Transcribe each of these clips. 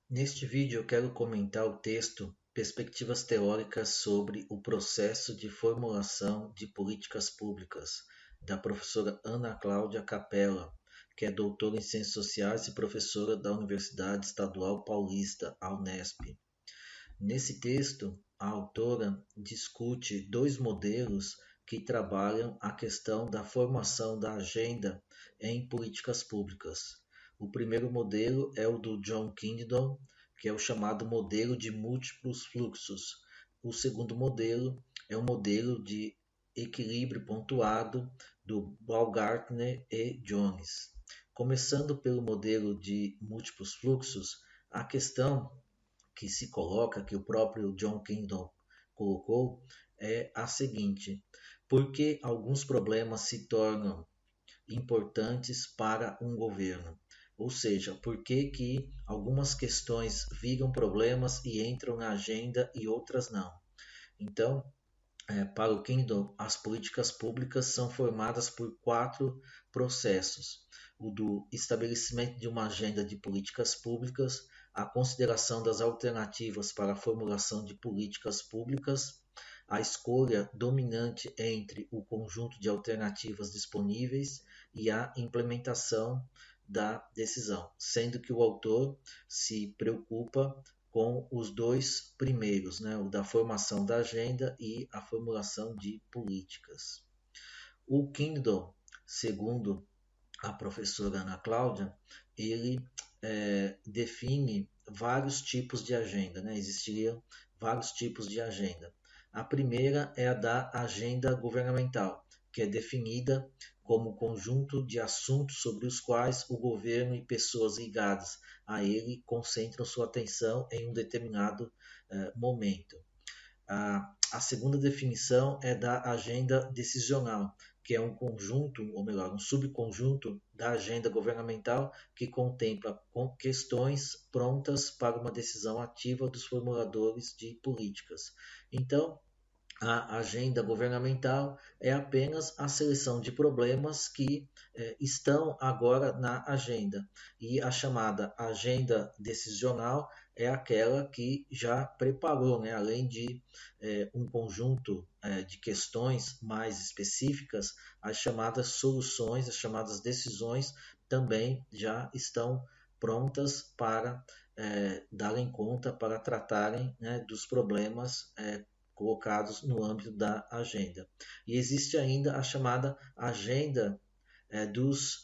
Neste vídeo eu quero comentar o texto Perspectivas Teóricas sobre o Processo de Formulação de Políticas Públicas, da professora Ana Cláudia Capella, que é doutora em Ciências Sociais e professora da Universidade Estadual Paulista, a Unesp. Nesse texto, a autora discute dois modelos que trabalham a questão da formação da agenda em políticas públicas. O primeiro modelo é o do John Kingdon, que é o chamado modelo de múltiplos fluxos. O segundo modelo é o modelo de equilíbrio pontuado do Baumgartner e Jones. Começando pelo modelo de múltiplos fluxos, a questão que se coloca, que o próprio John Kingdon colocou, é a seguinte: por que alguns problemas se tornam importantes para um governo? Ou seja, por que algumas questões viram problemas e entram na agenda e outras não? Então, para o Kingdom, as políticas públicas são formadas por quatro processos: o do estabelecimento de uma agenda de políticas públicas, a consideração das alternativas para a formulação de políticas públicas, a escolha dominante entre o conjunto de alternativas disponíveis e a implementação da decisão, sendo que o autor se preocupa com os dois primeiros, né, o da formação da agenda e a formulação de políticas. O Kingdom, segundo a professora Ana Cláudia, ele define vários tipos de agenda, né? Existiriam vários tipos de agenda. A primeira é a da agenda governamental, que é definida como conjunto de assuntos sobre os quais o governo e pessoas ligadas a ele concentram sua atenção em um determinado momento. A segunda definição é da agenda decisional, que é um conjunto, ou melhor, um subconjunto da agenda governamental que contempla questões prontas para uma decisão ativa dos formuladores de políticas. Então, a agenda governamental é apenas a seleção de problemas que estão agora na agenda. E a chamada agenda decisional é aquela que já preparou, né, além de um conjunto de questões mais específicas, as chamadas soluções, as chamadas decisões também já estão prontas para darem conta, para tratarem, né, dos problemas colocados no âmbito da agenda. E existe ainda a chamada agenda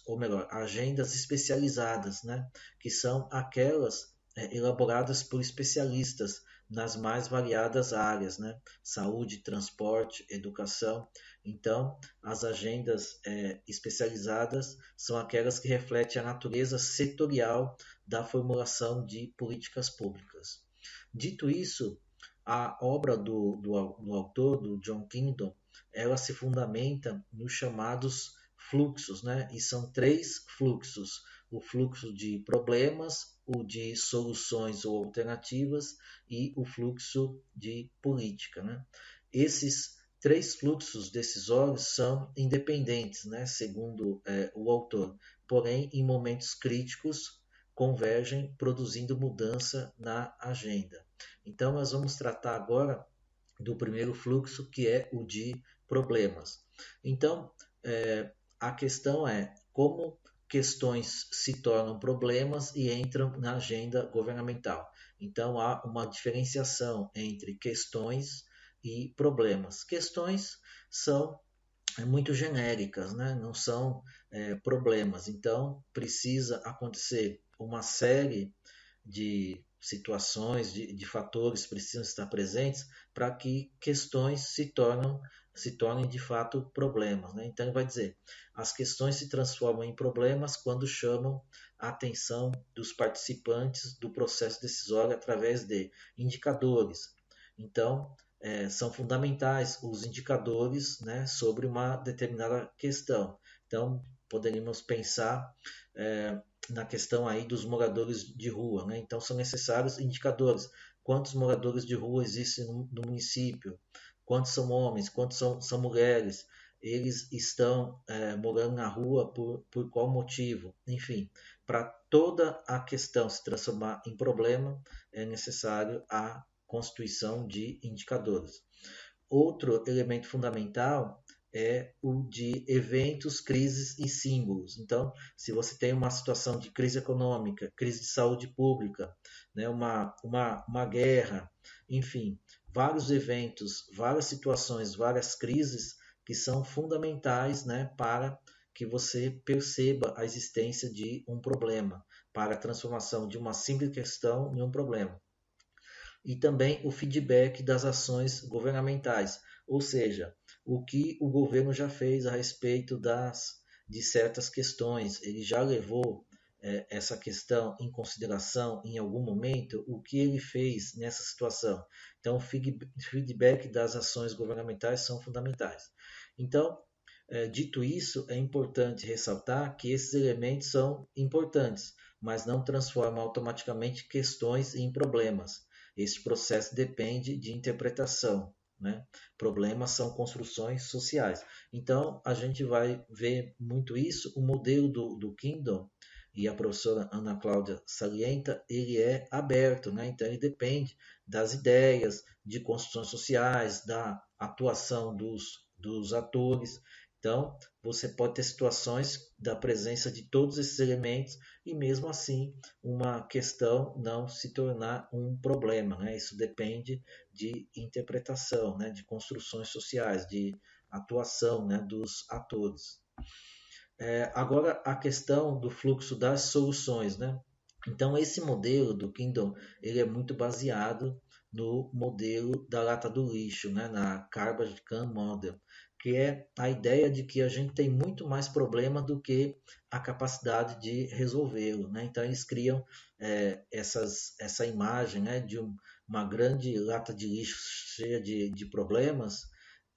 ou melhor, agendas especializadas, né, que são aquelas elaboradas por especialistas nas mais variadas áreas, né, saúde, transporte, educação. Então, as agendas especializadas são aquelas que refletem a natureza setorial da formulação de políticas públicas. Dito isso, a obra do autor, do John Kingdon, ela se fundamenta nos chamados fluxos, né? E são três fluxos: o fluxo de problemas, o de soluções ou alternativas e o fluxo de política, né? Esses três fluxos decisórios são independentes, né? Segundo o autor, porém, em momentos críticos, convergem, produzindo mudança na agenda. Então, nós vamos tratar agora do primeiro fluxo, que é o de problemas. Então, a questão é como questões se tornam problemas e entram na agenda governamental. Então, há uma diferenciação entre questões e problemas. Questões são muito genéricas, né? Não são problemas. Então, precisa acontecer uma série de situações, de fatores precisam estar presentes para que questões se tornem de fato problemas, né? Então ele vai dizer, as questões se transformam em problemas quando chamam a atenção dos participantes do processo decisório através de indicadores. Então, são fundamentais os indicadores, né, sobre uma determinada questão. Então, poderíamos pensar na questão aí dos moradores de rua, né? Então são necessários indicadores. Quantos moradores de rua existem no município? Quantos são homens? Quantos são mulheres? eles estão morando na rua por qual motivo, enfim, para toda a questão se transformar em problema, é necessário a constituição de indicadores. Outro elemento fundamental é o de eventos, crises e símbolos. Então, se você tem uma situação de crise econômica, crise de saúde pública, né, uma guerra, enfim, vários eventos, várias situações, várias crises que são fundamentais, né, para que você perceba a existência de um problema, para a transformação de uma simples questão em um problema. E também o feedback das ações governamentais, ou seja, o que o governo já fez a respeito de certas questões, ele já levou essa questão em consideração em algum momento, o que ele fez nessa situação. Então, o feedback das ações governamentais são fundamentais. Então, dito isso, é importante ressaltar que esses elementos são importantes, mas não transformam automaticamente questões em problemas. Esse processo depende de interpretação, né? Problemas são construções sociais. Então, a gente vai ver muito isso. O modelo do Kingdom, e a professora Ana Cláudia salienta, ele é aberto, né? Então, ele depende das ideias, de construções sociais, da atuação dos atores. Então, você pode ter situações da presença de todos esses elementos e, mesmo assim, uma questão não se tornar um problema, né? Isso depende de interpretação, né? De construções sociais, de atuação, né? Dos atores. Agora, a questão do fluxo das soluções, né? Então, esse modelo do Kingdom, ele é muito baseado no modelo da lata do lixo, né? Na Garbage Can Model, que é a ideia de que a gente tem muito mais problema do que a capacidade de resolvê-lo, né? Então, eles criam essa imagem, né? De uma grande lata de lixo cheia de problemas,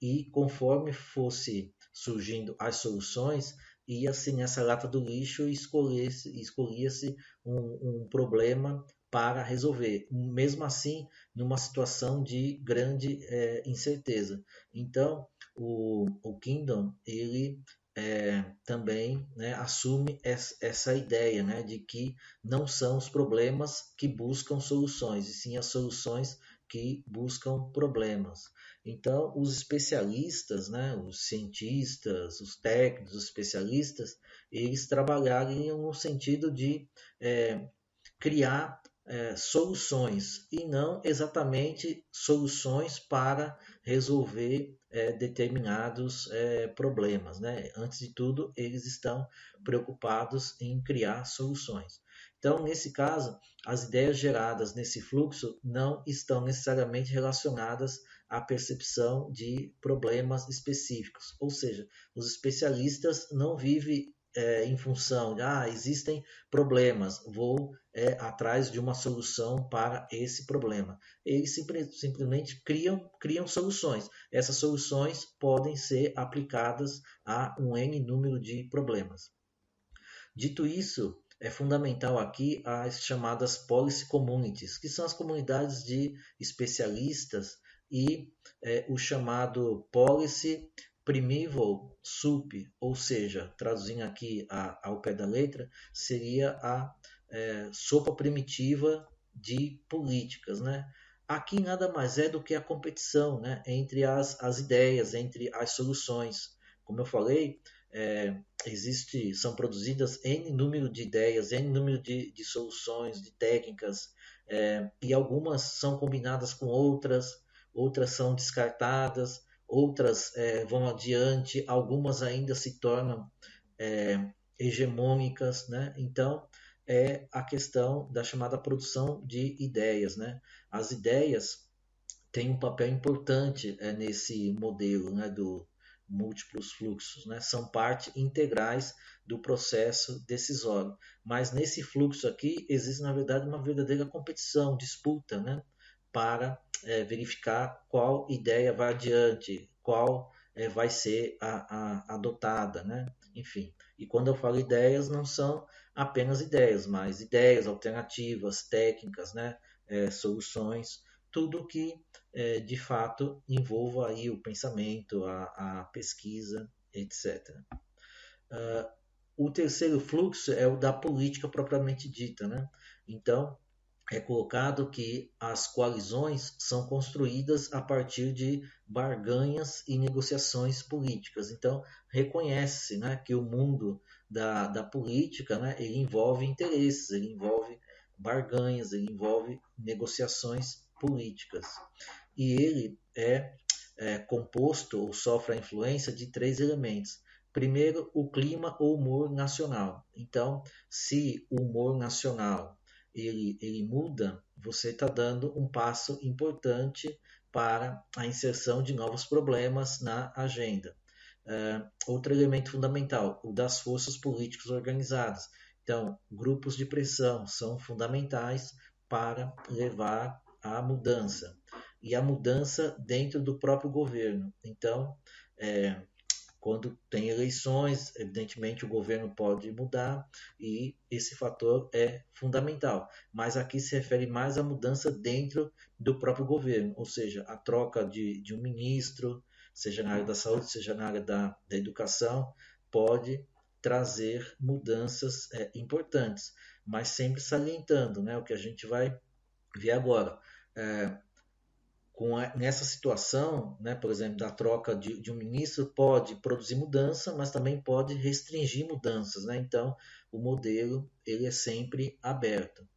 e conforme fosse surgindo as soluções, ia-se nessa lata do lixo e escolhia-se um problema para resolver, mesmo assim numa situação de grande incerteza. Então, o Kingdom, ele também, né, assume essa ideia, né, de que não são os problemas que buscam soluções, e sim as soluções que buscam problemas. Então, os especialistas, né, os cientistas, os técnicos, os especialistas, eles trabalhariam no sentido de criar soluções e não exatamente soluções para resolver determinados problemas, né? Antes de tudo, eles estão preocupados em criar soluções. Então, nesse caso, as ideias geradas nesse fluxo não estão necessariamente relacionadas à percepção de problemas específicos, ou seja, os especialistas não vivem em função de existem problemas, vou atrás de uma solução para esse problema. Eles simplesmente criam soluções. Essas soluções podem ser aplicadas a um N número de problemas. Dito isso, é fundamental aqui as chamadas policy communities, que são as comunidades de especialistas, e o chamado policy primeval sup, ou seja, traduzindo aqui ao pé da letra, seria a sopa primitiva de políticas, né? Aqui nada mais é do que a competição, né, entre as ideias, entre as soluções. Como eu falei, são produzidas N número de ideias, N número de soluções, de técnicas, e algumas são combinadas com outras, outras são descartadas, outras vão adiante, algumas ainda se tornam hegemônicas, né? Então, é a questão da chamada produção de ideias, né? As ideias têm um papel importante nesse modelo, né, do múltiplos fluxos, né? São parte integrais do processo decisório. Mas nesse fluxo aqui existe, na verdade, uma verdadeira competição, disputa, né, para verificar qual ideia vai adiante, qual vai ser adotada, né? Enfim, e quando eu falo ideias, não são apenas ideias, mas ideias, alternativas, técnicas, né? Soluções, tudo que de fato envolva aí o pensamento, a pesquisa. etc. O terceiro fluxo é o da política propriamente dita, né? Então, é colocado que as coalizões são construídas a partir de barganhas e negociações políticas. Então, reconhece, né, que o mundo da política, né, ele envolve interesses, ele envolve barganhas, ele envolve negociações políticas. E ele é composto ou sofre a influência de três elementos. Primeiro, o clima ou humor nacional. Então, se o humor nacional ele muda, você está dando um passo importante para a inserção de novos problemas na agenda. Outro elemento fundamental, o das forças políticas organizadas. Então, grupos de pressão são fundamentais para levar à mudança. E a mudança dentro do próprio governo. Então, quando tem eleições, evidentemente o governo pode mudar e esse fator é fundamental. Mas aqui se refere mais à mudança dentro do próprio governo, ou seja, a troca de um ministro, seja na área da saúde, seja na área da educação, pode trazer mudanças importantes, mas sempre salientando, né, o que a gente vai ver agora. Nessa situação, né, por exemplo, da troca de um ministro, pode produzir mudança, mas também pode restringir mudanças, né? Então, o modelo ele é sempre aberto.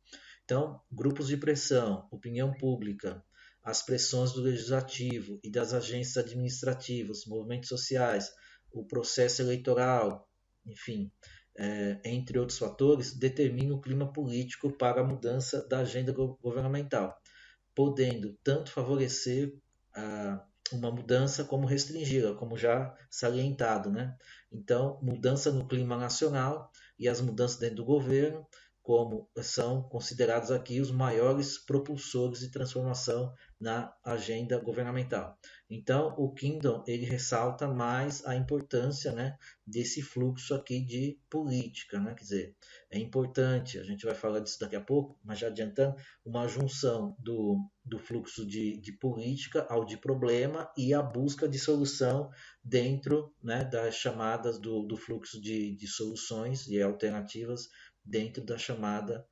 Então, grupos de pressão, opinião pública, as pressões do legislativo e das agências administrativas, movimentos sociais, o processo eleitoral, enfim, entre outros fatores, determinam o clima político para a mudança da agenda governamental, podendo tanto favorecer uma mudança como restringi-la, como já salientado, né? Então, mudança no clima nacional e as mudanças dentro do governo, como são considerados aqui os maiores propulsores de transformação na agenda governamental. Então, o Kingdom ele ressalta mais a importância, né, desse fluxo aqui de política, né? Quer dizer, é importante, a gente vai falar disso daqui a pouco, mas já adiantando, uma junção do fluxo de política ao de problema e a busca de solução dentro, né, das chamadas do fluxo de soluções e alternativas dentro da chamada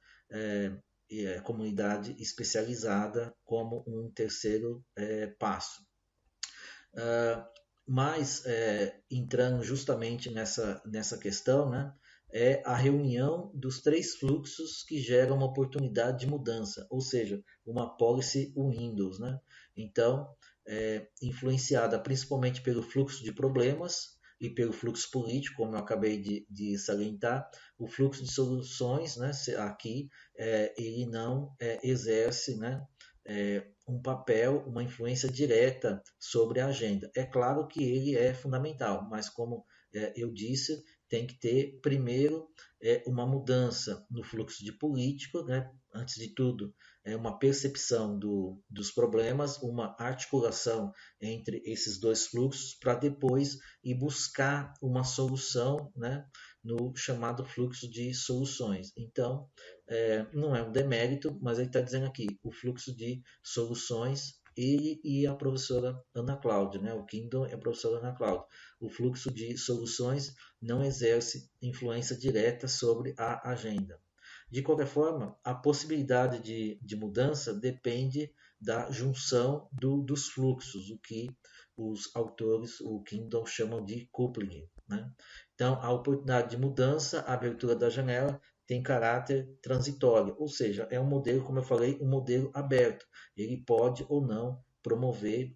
comunidade especializada como um terceiro passo. Mas, entrando justamente nessa questão, né, é a reunião dos três fluxos que geram uma oportunidade de mudança, ou seja, uma policy Windows, né? Então, influenciada principalmente pelo fluxo de problemas e pelo fluxo político, como eu acabei de salientar, o fluxo de soluções, né, aqui, ele não exerce, né, um papel, uma influência direta sobre a agenda. É claro que ele é fundamental, mas como eu disse, tem que ter primeiro uma mudança no fluxo de político, né? Antes de tudo, uma percepção dos problemas, uma articulação entre esses dois fluxos para depois ir buscar uma solução, né, no chamado fluxo de soluções. Então, não é um demérito, mas ele está dizendo aqui, o fluxo de soluções, ele e a professora Ana Cláudia, né? O Kingdom é a professora Ana Cláudia. O fluxo de soluções não exerce influência direta sobre a agenda. De qualquer forma, a possibilidade de mudança depende da junção dos fluxos, o que os autores, o Kingdom, chamam de coupling, né? Então, a oportunidade de mudança, a abertura da janela, tem caráter transitório, ou seja, é um modelo, como eu falei, um modelo aberto. Ele pode ou não promover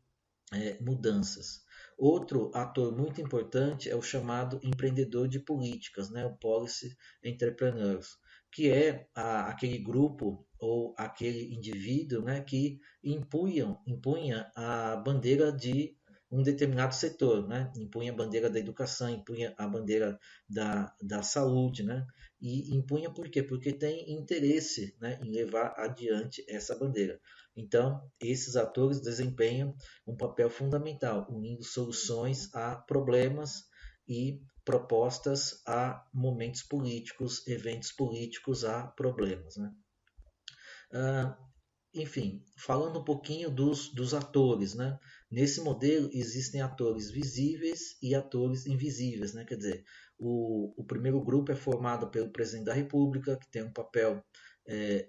mudanças. Outro ator muito importante é o chamado empreendedor de políticas, né, o Policy Entrepreneurs, que é aquele grupo ou aquele indivíduo, né, que impunha a bandeira de um determinado setor, né? Impunha a bandeira da educação, impunha a bandeira da saúde, né? E impunha por quê? Porque tem interesse, né, em levar adiante essa bandeira. Então, esses atores desempenham um papel fundamental, unindo soluções a problemas e propostas a momentos políticos, eventos políticos a problemas, né? enfim, falando um pouquinho dos atores, né? Nesse modelo existem atores visíveis e atores invisíveis, né? Quer dizer, o primeiro grupo é formado pelo presidente da República, que tem um papel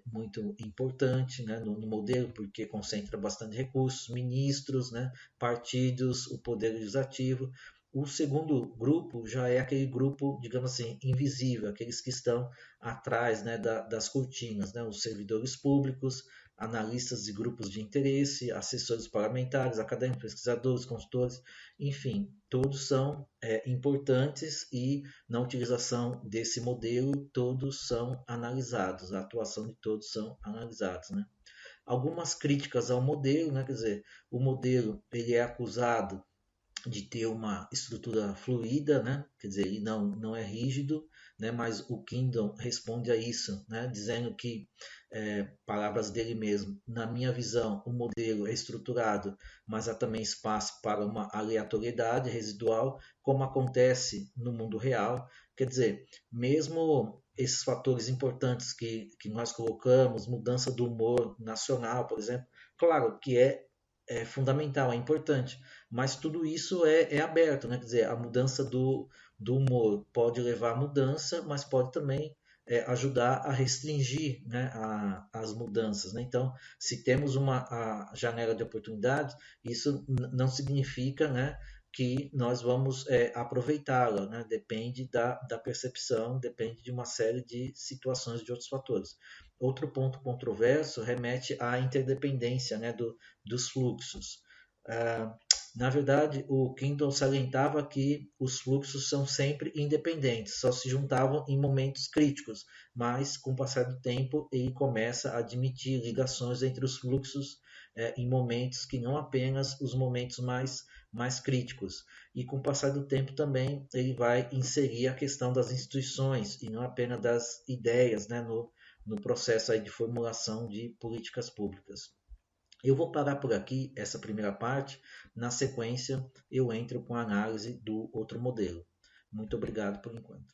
muito importante, né, no modelo, porque concentra bastante recursos, ministros, né, partidos, o poder legislativo. O segundo grupo já é aquele grupo, digamos assim, invisível, aqueles que estão atrás, né, das cortinas, né, os servidores públicos, analistas de grupos de interesse, assessores parlamentares, acadêmicos, pesquisadores, consultores, enfim, todos são importantes e na utilização desse modelo todos são analisados, a atuação de todos são analisados, né? Algumas críticas ao modelo, né? Quer dizer, o modelo ele é acusado de ter uma estrutura fluida, né? Quer dizer, ele não é rígido, né? Mas o Kindle responde a isso, né? Dizendo que, palavras dele mesmo, na minha visão, o modelo é estruturado, mas há também espaço para uma aleatoriedade residual, como acontece no mundo real. Quer dizer, mesmo esses fatores importantes que nós colocamos, mudança do humor nacional, por exemplo, claro que é fundamental, é importante, mas tudo isso é aberto, né? Quer dizer, a mudança do humor pode levar à mudança, mas pode também ajudar a restringir, né, as mudanças, né? Então, se temos uma janela de oportunidade, isso não significa, né, que nós vamos aproveitá-la, né? Depende da percepção, depende de uma série de situações, de outros fatores. Outro ponto controverso remete à interdependência, né, dos fluxos. Ah, na verdade, o Kindle salientava que os fluxos são sempre independentes, só se juntavam em momentos críticos, mas com o passar do tempo ele começa a admitir ligações entre os fluxos em momentos que não apenas os momentos mais críticos. E com o passar do tempo também ele vai inserir a questão das instituições e não apenas das ideias, né, no processo aí de formulação de políticas públicas. Eu vou parar por aqui essa primeira parte. Na sequência, eu entro com a análise do outro modelo. Muito obrigado por enquanto.